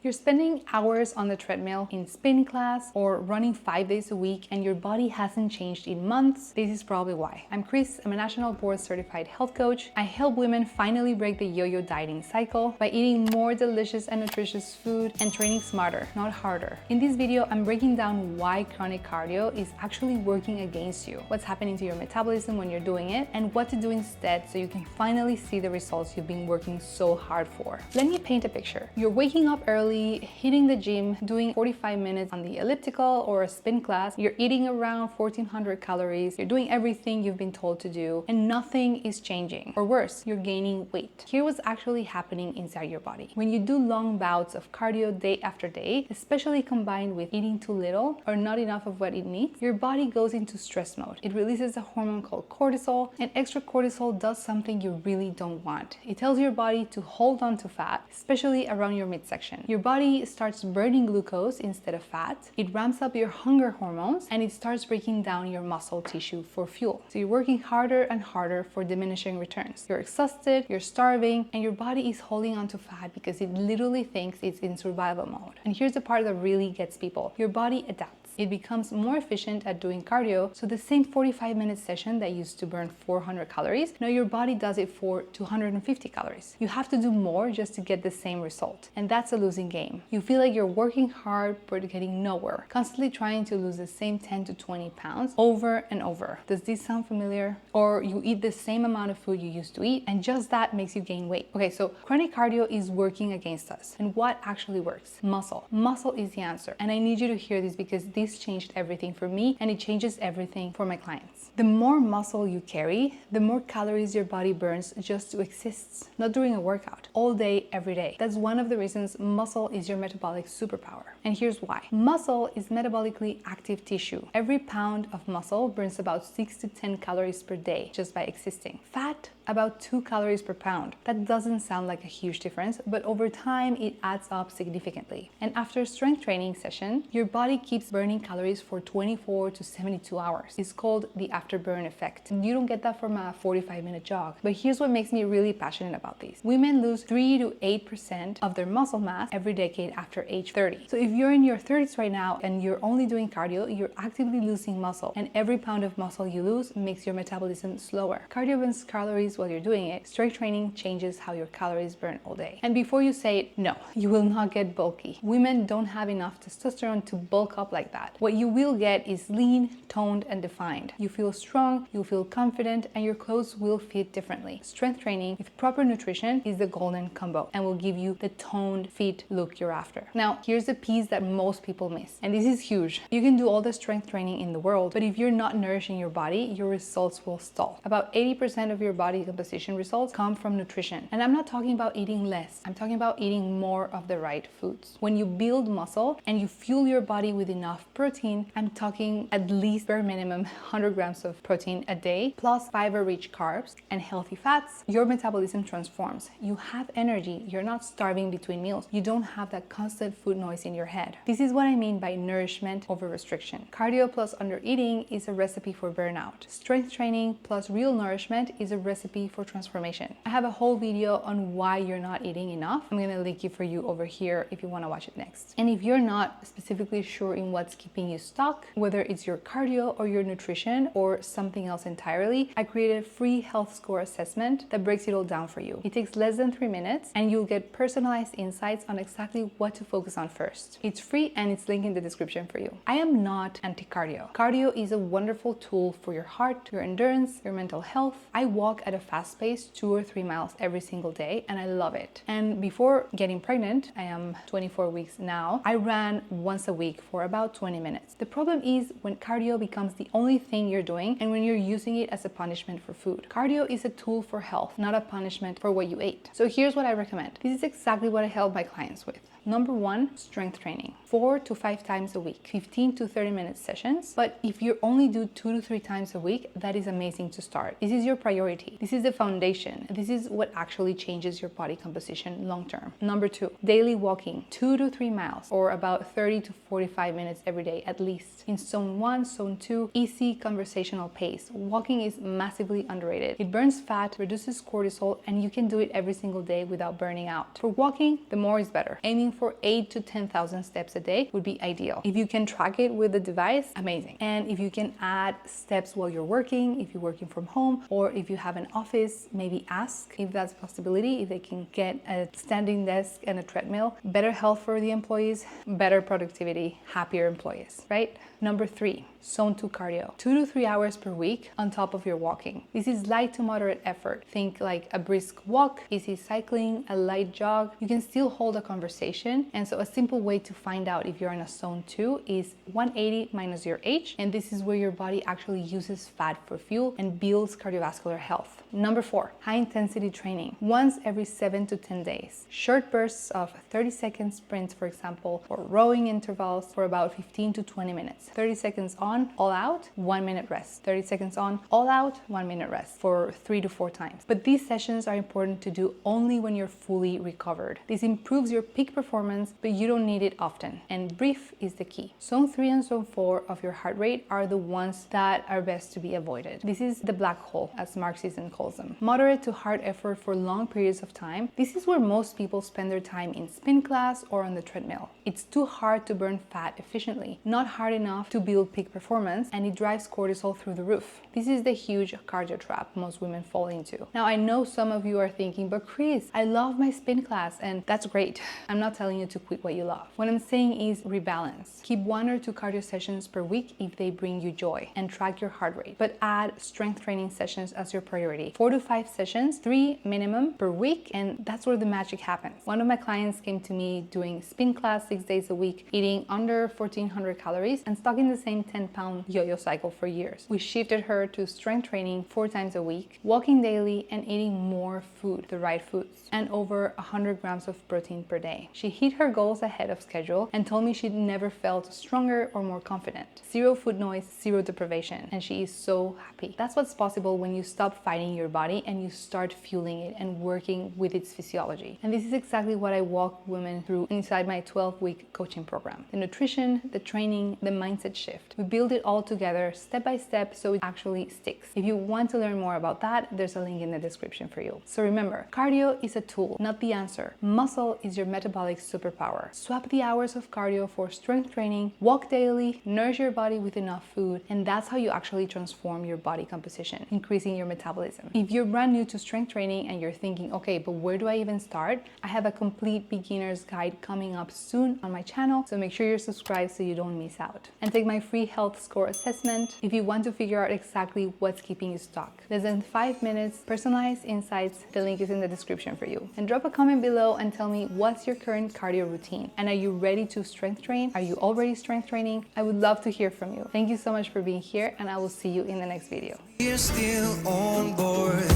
You're spending hours on the treadmill in spin class or running 5 days a week and your body hasn't changed in months. This is probably why. I'm Chris, I'm a national board certified health coach. I help women finally break the yo-yo dieting cycle by eating more delicious and nutritious food and training smarter, not harder. In this video, I'm breaking down why chronic cardio is actually working against you, what's happening to your metabolism when you're doing it, and what to do instead so you can finally see the results you've been working so hard for. Let me paint a picture. You're waking up early, hitting the gym, doing 45 minutes on the elliptical or a spin class. You're eating around 1400 calories. You're doing everything you've been told to do and nothing is changing. Or worse, you're gaining weight. Here's what's actually happening inside your body. When you do long bouts of cardio day after day, especially combined with eating too little or not enough of what it needs, your body goes into stress mode. It releases a hormone called cortisol, and extra cortisol does something you really don't want. It tells your body to hold on to fat, especially around your midsection. Your body starts burning glucose instead of fat. It ramps up your hunger hormones and it starts breaking down your muscle tissue for fuel. So you're working harder and harder for diminishing returns. You're exhausted, you're starving, and your body is holding on to fat because it literally thinks it's in survival mode. And here's the part that really gets people. Your body adapts. It becomes more efficient at doing cardio, so the same 45-minute session that used to burn 400 calories, now your body does it for 250 calories. You have to do more just to get the same result, and that's a losing game. You feel like you're working hard but getting nowhere, constantly trying to lose the same 10 to 20 pounds over and over. Does this sound familiar? Or you eat the same amount of food you used to eat, and just that makes you gain weight. Okay, so chronic cardio is working against us. And what actually works? Muscle. Muscle is the answer. And I need you to hear this because this changed everything for me and it changes everything for my clients. The more muscle you carry, the more calories your body burns just to exist, not during a workout, all day, every day. That's one of the reasons muscle is your metabolic superpower. And here's why. Muscle is metabolically active tissue. Every pound of muscle burns about 6 to 10 calories per day just by existing. Fat, about 2 calories per pound. That doesn't sound like a huge difference, but over time it adds up significantly. And after a strength training session, your body keeps burning calories for 24 to 72 hours. It's called the afterburn effect. You don't get that from a 45-minute jog. But here's what makes me really passionate about this. Women lose 3 to 8% of their muscle mass every decade after age 30. So if you're in your 30s right now and you're only doing cardio, you're actively losing muscle. And every pound of muscle you lose makes your metabolism slower. Cardio burns calories while you're doing it. Strength training changes how your calories burn all day. And before you say it, no, you will not get bulky. Women don't have enough testosterone to bulk up like that. What you will get is lean, toned, and defined. You feel strong, you'll feel confident, and your clothes will fit differently. Strength training with proper nutrition is the golden combo and will give you the toned, fit look you're after. Now, here's the piece that most people miss, and this is huge. You can do all the strength training in the world, but if you're not nourishing your body, your results will stall. About 80% of your body composition results come from nutrition. And I'm not talking about eating less. I'm talking about eating more of the right foods. When you build muscle and you fuel your body with enough protein, I'm talking at least bare minimum 100 grams of protein a day, plus fiber-rich carbs and healthy fats, your metabolism transforms. You have energy. You're not starving between meals. You don't have that constant food noise in your head. This is what I mean by nourishment over restriction. Cardio plus under-eating is a recipe for burnout. Strength training plus real nourishment is a recipe for transformation. I have a whole video on why you're not eating enough. I'm gonna link it for you over here if you wanna watch it next. And if you're not specifically sure in what's keeping you stuck, whether it's your cardio or your nutrition or something else entirely, I created a free health score assessment that breaks it all down for you. It takes less than 3 minutes and you'll get personalized insights on exactly what to focus on first. It's free and it's linked in the description for you. I am not anti-cardio. Cardio is a wonderful tool for your heart, your endurance, your mental health. I walk at a fast pace 2 or 3 miles every single day and I love it. And before getting pregnant, I am 24 weeks now, I ran once a week for about 20 minutes. The problem is when cardio becomes the only thing you're doing and when you're using it as a punishment for food. Cardio is a tool for health, not a punishment for what you ate. So here's what I recommend. This is exactly what I help my clients with. Number 1, strength training. 4 to 5 times a week, 15 to 30 minute sessions. But if you only do 2 to 3 times a week, that is amazing to start. This is your priority. This is the foundation. This is what actually changes your body composition long term. Number 2, daily walking, 2 to 3 miles or about 30 to 45 minutes every every day, at least. In zone 1, zone 2, easy conversational pace. Walking is massively underrated. It burns fat, reduces cortisol, and you can do it every single day without burning out. For walking, the more is better. Aiming for 8 to 10,000 steps a day would be ideal. If you can track it with the device, amazing. And if you can add steps while you're working, if you're working from home, or if you have an office, maybe ask if that's a possibility, if they can get a standing desk and a treadmill. Better health for the employees, better productivity, happier employees, right? Number 3, zone 2 cardio. 2 to 3 hours per week on top of your walking. This is light to moderate effort. Think like a brisk walk, easy cycling, a light jog. You can still hold a conversation. And so a simple way to find out if you're in a zone 2 is 180 minus your age. And this is where your body actually uses fat for fuel and builds cardiovascular health. Number 4, high intensity training. Once every 7 to 10 days. Short bursts of 30-second sprints, for example, or rowing intervals for about 15 to 20 minutes. 30 seconds on, all out, 1 minute rest. 30 seconds on, all out, 1 minute rest for 3 to 4 times. But these sessions are important to do only when you're fully recovered. This improves your peak performance, but you don't need it often. And brief is the key. Zone 3 and zone 4 of your heart rate are the ones that are best to be avoided. This is the black hole, as Marxism calls them. Moderate to hard effort for long periods of time. This is where most people spend their time in spin class or on the treadmill. It's too hard to burn fat efficiently, not hard enough to build peak performance, and it drives cortisol through the roof. This is the huge cardio trap most women fall into. Now, I know some of you are thinking, but Chris, I love my spin class, and that's great. I'm not telling you to quit what you love. What I'm saying is rebalance. Keep 1 or 2 cardio sessions per week if they bring you joy, and track your heart rate, but add strength training sessions as your priority. 4 to 5 sessions, 3 minimum per week, and that's where the magic happens. One of my clients came to me doing spin class 6 days a week, eating under 1,400 calories, and stuck in the same 10-pound yo-yo cycle for years. We shifted her to strength training 4 times a week, walking daily, and eating more food, the right foods, and over 100 grams of protein per day. She hit her goals ahead of schedule and told me she'd never felt stronger or more confident. Zero food noise, zero deprivation, and she is so happy. That's what's possible when you stop fighting your body and you start fueling it and working with its physiology. And this is exactly what I walk women through inside my 12-week coaching program. The nutrition, the training, the mindset shift. We build it all together step by step so it actually sticks. If you want to learn more about that, there's a link in the description for you. So remember, cardio is a tool, not the answer. Muscle is your metabolic superpower. Swap the hours of cardio for strength training, walk daily, nourish your body with enough food, and that's how you actually transform your body composition, increasing your metabolism. If you're brand new to strength training and you're thinking, okay, but where do I even start? I have a complete beginner's guide coming up soon on my channel, so make sure you're subscribed so you don't miss out. And take my free health score assessment if you want to figure out exactly what's keeping you stuck. Less than 5 minutes, personalized insights. The link is in the description for you. And drop a comment below and tell me what's your current cardio routine. And are you ready to strength train? Are you already strength training? I would love to hear from you. Thank you so much for being here, and I will see you in the next video. You're still on board,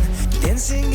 dancing